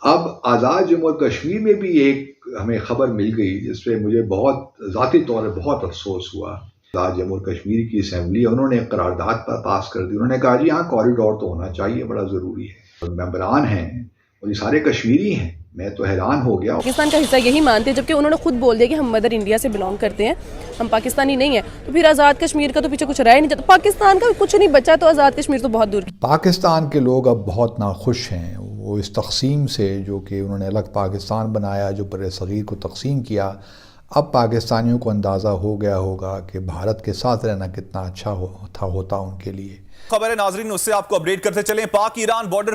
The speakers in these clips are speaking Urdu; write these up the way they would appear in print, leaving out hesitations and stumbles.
اب آزاد جموں اور کشمیر میں بھی ایک ہمیں خبر مل گئی جس پہ مجھے بہت ذاتی طور پہ بہت افسوس ہوا۔ آزاد جموں اور کشمیر کی اسمبلی انہوں نے ایک قرارداد پر پاس کر دی، انہوں نے کہا جی ہاں کوریڈور تو ہونا چاہیے، بڑا ضروری ہے۔ ممبران ہیں اور یہ سارے کشمیری ہیں، میں تو حیران ہو گیا۔ پاکستان کا حصہ یہی مانتے ہیں، جبکہ انہوں نے خود بول دیا کہ ہم مدر انڈیا سے بلانگ کرتے ہیں، ہم پاکستانی نہیں ہیں، تو پھر آزاد کشمیر کا تو پیچھے کچھ رہ ہی نہیں جاتا۔ پاکستان کا کچھ نہیں بچا تو آزاد کشمیر تو بہت دور کی۔ پاکستان کے لوگ اب بہت ناخوش ہیں، وہ اس تقسیم سے جو کہ انہوں نے الگ پاکستان بنایا، جو بر صغیر کو تقسیم کیا۔ اب پاکستانیوں کو اندازہ ہو گیا ہوگا کہ بھارت کے ساتھ رہنا کتنا اچھا ہوتا ان کے لیے۔ خبر ناظرین اس سے آپ کو اپڈیٹ کرتے چلیں۔ پاک ایران بارڈر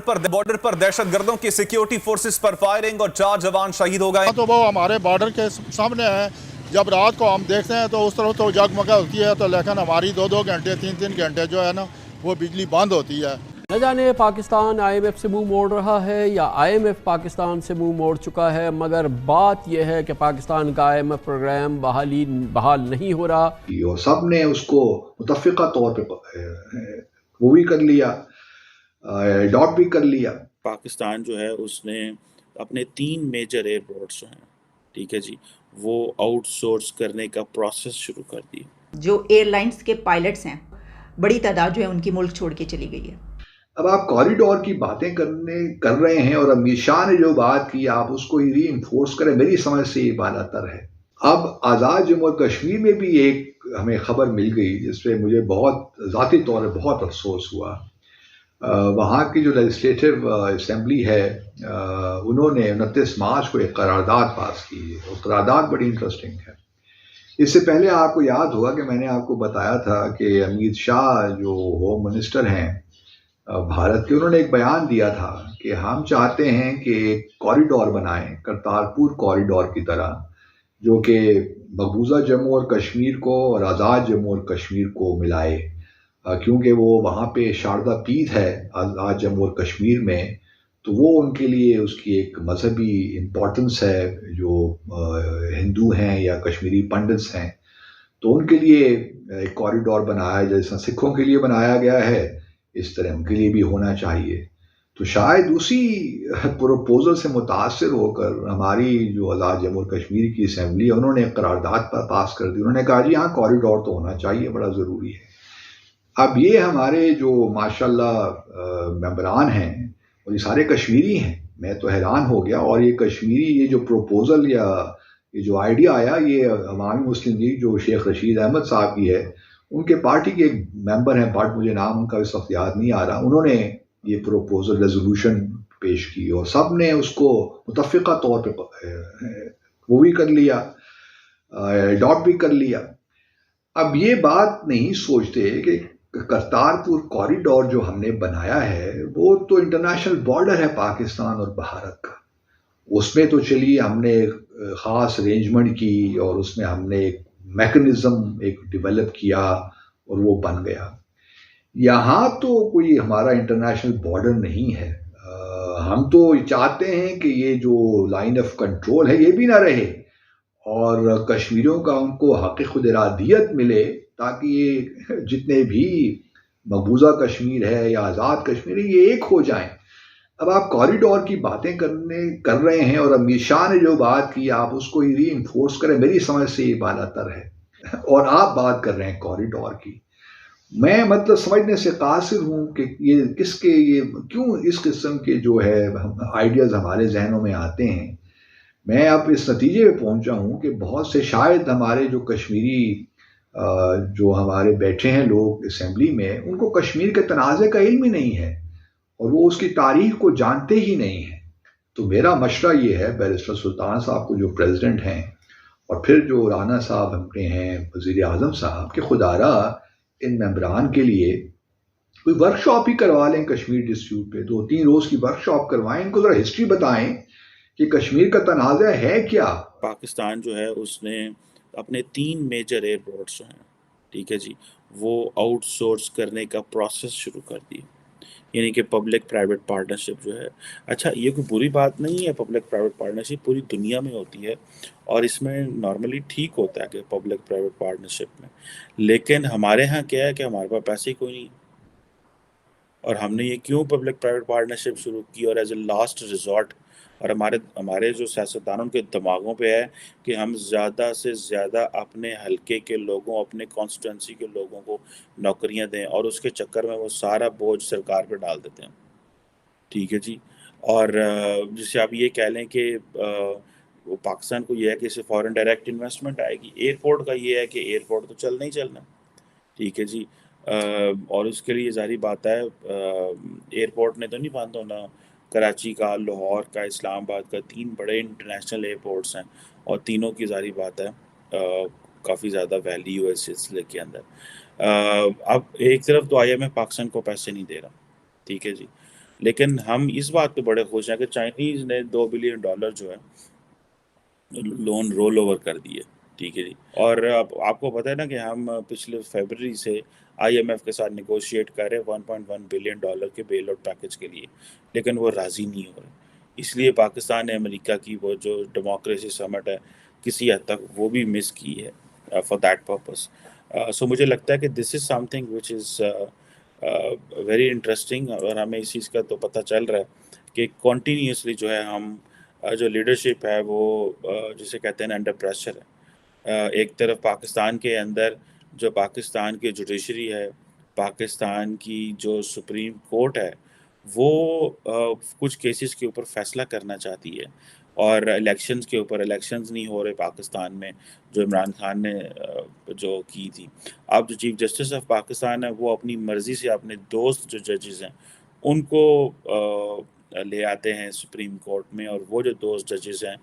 پر دہشت گردوں کی سیکیورٹی فورسز پر فائرنگ اور 4 جوان شہید ہو گئے۔ تو وہ ہمارے بارڈر کے سامنے ہے، جب رات کو ہم دیکھتے ہیں تو اس طرف تو جگمگا ہوتی ہے، تو لیکن ہماری 2 گھنٹے 3 گھنٹے جو ہے نا وہ بجلی بند ہوتی ہے۔ نہ جانے پاکستان آئی ایم ایف سے منہ موڑ رہا ہے یا آئی ایم ایف پاکستان سے منہ موڑ چکا ہے، مگر بات یہ ہے کہ پاکستان کا آئی ایم ایف پروگرام بحال نہیں ہو رہا۔ اور سب نے اس کو متفقہ طور پہ وہ بھی کر لیا، اڈاپٹ بھی کر لیا۔ پاکستان جو ہے اس نے اپنے 3 میجر ایئرپورٹس جو ہیں، ٹھیک ہے جی، وہ آؤٹ سورس کرنے کا پروسیس شروع کر دی۔ جو ایئر لائنز کے پائلٹس ہیں بڑی تعداد جو ہے ان کی ملک چھوڑ کے چلی گئی ہے۔ اب آپ کوریڈور کی باتیں کر رہے ہیں اور امیر شاہ نے جو بات کی آپ اس کو ہی ری انفورس کریں، میری سمجھ سے یہ بالا تر ہے۔ اب آزاد جموں اور کشمیر میں بھی ایک ہمیں خبر مل گئی جس پہ مجھے بہت ذاتی طور پہ بہت افسوس ہوا۔ وہاں کی جو لیجسلیٹو اسمبلی ہے انہوں نے 29 مارچ کو ایک قرارداد پاس کی ہے، اور قرارداد بڑی انٹرسٹنگ ہے۔ اس سے پہلے آپ کو یاد ہوگا کہ میں نے آپ کو بتایا تھا کہ امت شاہ جو ہوم منسٹر ہیں بھارت کے، انہوں نے ایک بیان دیا تھا کہ ہم چاہتے ہیں کہ ایک کوریڈور بنائیں کرتارپور کوریڈور کی طرح، جو کہ مقبوضہ جموں اور کشمیر کو اور آزاد جموں اور کشمیر کو ملائے، کیونکہ وہ وہاں پہ شاردا پیٹھ ہے آزاد جموں اور کشمیر میں، تو وہ ان کے لیے اس کی ایک مذہبی امپورٹنس ہے، جو ہندو ہیں یا کشمیری پنڈتس ہیں، تو ان کے لیے ایک کوریڈور بنایا جیسا سکھوں کے لیے بنایا گیا ہے، اس طرح ان کے لیے بھی ہونا چاہیے۔ تو شاید اسی پروپوزل سے متاثر ہو کر ہماری جو آزاد جموں اور کشمیر کی اسمبلی ہے انہوں نے ایک قرارداد پر پاس کر دی، انہوں نے کہا جی ہاں کوریڈور تو ہونا چاہیے، بڑا ضروری ہے۔ اب یہ ہمارے جو ماشاءاللہ ممبران ہیں اور یہ سارے کشمیری ہیں، میں تو حیران ہو گیا۔ اور یہ کشمیری یہ جو پروپوزل یا یہ جو آئیڈیا آیا، یہ عوامی مسلم لیگ جو شیخ رشید احمد صاحب کی ہے، ان کے پارٹی کے ایک ممبر ہیں، بٹ مجھے نام ان کا اس وقت یاد نہیں آ رہا، انہوں نے یہ پروپوزل ریزولوشن پیش کی اور سب نے اس کو متفقہ طور پہ وہ بھی کر لیا، اڈاپٹ بھی کر لیا۔ اب یہ بات نہیں سوچتے کہ کرتارپور کوریڈور جو ہم نے بنایا ہے وہ تو انٹرنیشنل بارڈر ہے پاکستان اور بھارت کا، اس میں تو چلیے ہم نے ایک خاص ارینجمنٹ کی اور اس میں ہم نے ایک میکنزم ایک ڈیولپ کیا اور وہ بن گیا۔ یہاں تو کوئی ہمارا انٹرنیشنل بارڈر نہیں ہے، ہم تو چاہتے ہیں کہ یہ جو لائن آف کنٹرول ہے یہ بھی نہ رہے اور کشمیریوں کا ان کو حق خود ارادیت ملے، تاکہ یہ جتنے بھی مقبوضہ کشمیر ہے یا آزاد کشمیر ہے یہ ایک ہو جائیں۔ اب آپ کوریڈور کی باتیں کر رہے ہیں اور امیر شاہ نے جو بات کی آپ اس کو ہی ری انفورس کریں، میری سمجھ سے یہ بالا تر ہے، اور آپ بات کر رہے ہیں کوریڈور کی۔ میں مطلب سمجھنے سے قاصر ہوں کہ یہ کیوں اس قسم کے جو ہے آئیڈیاز ہمارے ذہنوں میں آتے ہیں۔ میں اب اس نتیجے پہ پہنچا ہوں کہ بہت سے شاید ہمارے جو کشمیری جو ہمارے بیٹھے ہیں لوگ اسمبلی میں، ان کو کشمیر کے تنازع کا علم ہی نہیں ہے اور وہ اس کی تاریخ کو جانتے ہی نہیں ہیں۔ تو میرا مشورہ یہ ہے بیرسٹر سلطان صاحب کو جو پریزیڈنٹ ہیں اور پھر جو رانا صاحب ہمارے ہیں وزیر اعظم صاحب، کہ خدا را ان ممبران کے لیے کوئی ورک شاپ ہی کروا لیں کشمیر ڈسپیوٹ پہ، 2-3 روز کی ورک شاپ کروائیں، ان کو ذرا ہسٹری بتائیں کہ کشمیر کا تنازع ہے کیا۔ پاکستان جو ہے اس نے اپنے 3 میجر ایئرپورٹس جو ہیں، ٹھیک ہے جی، وہ آؤٹ سورس کرنے کا پروسیس شروع کر دی، یعنی کہ پبلک پرائیویٹ پارٹنرشپ جو ہے۔ اچھا یہ کوئی بری بات نہیں ہے، پبلک پرائیویٹ پارٹنرشپ پوری دنیا میں ہوتی ہے اور اس میں نارملی ٹھیک ہوتا ہے کہ پبلک پرائیویٹ پارٹنرشپ میں، لیکن ہمارے ہاں کیا ہے کہ ہمارے پاس پیسے ہی کوئی نہیں، اور ہم نے یہ کیوں پبلک پرائیویٹ پارٹنرشپ شروع کی اور ایز اے لاسٹ ریزورٹ اور ہمارے جو سیاستدانوں کے دماغوں پہ ہے کہ ہم زیادہ سے زیادہ اپنے حلقے کے لوگوں، اپنے کانسٹیٹوئنسی کے لوگوں کو نوکریاں دیں، اور اس کے چکر میں وہ سارا بوجھ سرکار پہ ڈال دیتے ہیں، ٹھیک ہے جی. اور جسے آپ یہ کہہ لیں کہ وہ پاکستان کو یہ ہے کہ اسے فورن ڈائریکٹ انویسٹمنٹ آئے گی. ایئرپورٹ کا یہ ہے کہ ایئرپورٹ تو چلنا ہی چلنا، ٹھیک ہے جی. اور اس کے لیے ظاہری بات ہے ایئرپورٹ نے تو نہیں بند ہونا. کراچی کا، لاہور کا، اسلام آباد کا 3 بڑے انٹرنیشنل ایئرپورٹس ہیں، اور تینوں کی ظاہری بات ہے کافی زیادہ ویلیو ہے اس سلسلے کے اندر. اب ایک طرف تو IMF پاکستان کو پیسے نہیں دے رہا، ٹھیک ہے جی، لیکن ہم اس بات پہ بڑے خوش ہیں کہ چائنیز نے $2 بلین جو ہے لون رول اوور کر دیے، ٹھیک ہے جی. اور آپ کو پتہ ہے نا کہ ہم پچھلے فیبرری سے IMF کے ساتھ نیگوشیٹ کر رہے ہیں $1.1 بلین کے بیل آؤٹ پیکج کے لیے، لیکن وہ راضی نہیں ہو رہے. اس لیے پاکستان نے امریکہ کی وہ جو ڈیموکریسی سمٹ ہے کسی حد تک وہ بھی مس کی ہے فار دیٹ پرپز. سو مجھے لگتا ہے کہ this is something which is very interesting. اور ہمیں اس چیز کا تو پتہ چل رہا ہے کہ کنٹینیوسلی جو ہے ہم جو لیڈرشپ ہے وہ جسے کہتے ہیں انڈر پریشر ہے. ایک طرف پاکستان کے اندر جو پاکستان کی جوڈیشری ہے، پاکستان کی جو سپریم کورٹ ہے، وہ کچھ کیسز کے اوپر فیصلہ کرنا چاہتی ہے، اور الیکشنز کے اوپر الیکشنز نہیں ہو رہے پاکستان میں جو عمران خان نے جو کی تھی. اب جو چیف جسٹس آف پاکستان ہے وہ اپنی مرضی سے اپنے دوست جو ججز ہیں ان کو لے آتے ہیں سپریم کورٹ میں، اور وہ جو دوست ججز ہیں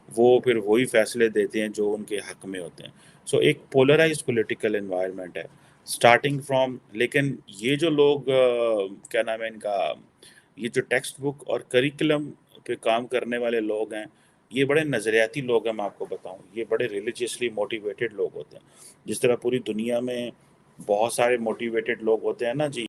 وہ پھر وہی فیصلے دیتے ہیں جو ان کے حق میں ہوتے ہیں. سو ایک پولرائز پولیٹیکل انوائرمنٹ ہے اسٹارٹنگ فرام. لیکن یہ جو لوگ کیا نام ہے ان کا، یہ جو ٹیکسٹ بک اور کریکولم پہ کام کرنے والے لوگ ہیں، یہ بڑے نظریاتی لوگ ہیں. میں آپ کو بتاؤں یہ بڑے ریلیجیسلی موٹیویٹڈ لوگ ہوتے ہیں. جس طرح پوری دنیا میں بہت سارے موٹیویٹڈ لوگ ہوتے ہیں نا جی،